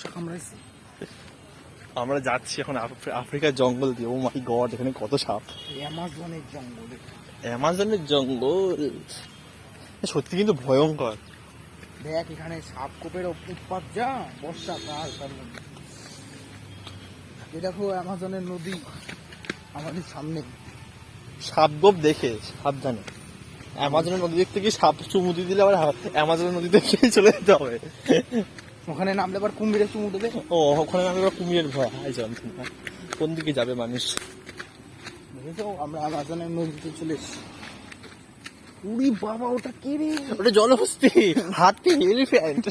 মশা কামড়াইছে। আমরা যাচ্ছি এখন আফ্রিকার জঙ্গল দিয়ে। ও মাই গড, এখানে কত সাপ! অ্যামাজনের জঙ্গলে। অ্যামাজনের জঙ্গল সত্যি কিন্তু ভয়ঙ্কর। দেখ এখানে সাপ কোপের উৎপাত যা, বর্ষাকাল তার মধ্যে। এ দেখো অ্যামাজনের নদী আমাদের সামনে। সাপ গোপ দেখে সাবধানে। অ্যামাজনের নদী দেখতে গিয়ে সাপ চুমু দিয়ে দিলে আবার অ্যামাজনের নদী দেখে চলে যেতে হবে। ওখানে নামলে আবার কুমিরে চুমু দেবে। ও ওখানে নামলে আবার কুমিরের ভয়। হাই যন্ত্রণা, কোন দিকে যাবে মানুষ? বুঝেছো, আমরা অ্যামাজনের নদীতে চলে এসেছি। উড়ি বাবা, ওটা কে রে? ওটা জলহস্তি, হাতি, এলিফ্যান্ট।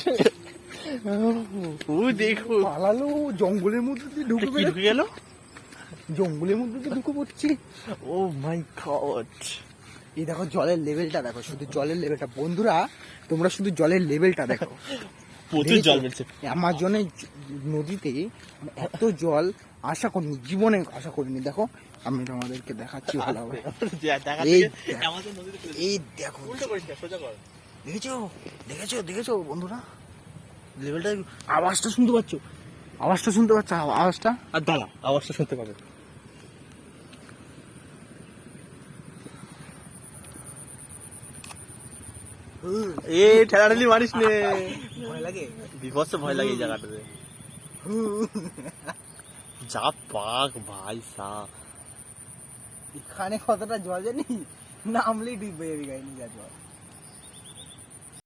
ও দেখো পালালো, জঙ্গলের মধ্যে দিয়ে ঢুকে ঢুকে গেল। জঙ্গলের মধ্যে দিয়ে ঢুকে পড়ছি। ও মাই গড, এই দেখো জলের লেভেলটা দেখো, শুধু জলের লেভেলটা। বন্ধুরা তোমরা শুধু জলের লেভেলটা দেখো। প্রচুর জল বেড়েছে। অ্যামাজনের নদীতে এত জল আশা করিনি, জীবনে আশা করিনি। দেখো আমি তোমাদেরকে দেখাচ্ছি ভালোভাবে। এই দেখো, দেখেছো দেখেছো দেখেছো বন্ধুরা, লেভেলটা, আওয়াজটা শুনতে পাচ্ছ? আওয়াজটা শুনতে পাচ্ছ? আওয়াজটা আর দাঁড়া, আওয়াজটা শুনতে পাবে। এ ঠেলাঠেলি মারিস নে, ভয় লাগে। বিভৎস ভয় লাগে এই জায়গাটাতে। যা পাক ভাই সাহ। এখানে কতটা জল জানি, নামলেই ডুববে গায়ে নিজের জল।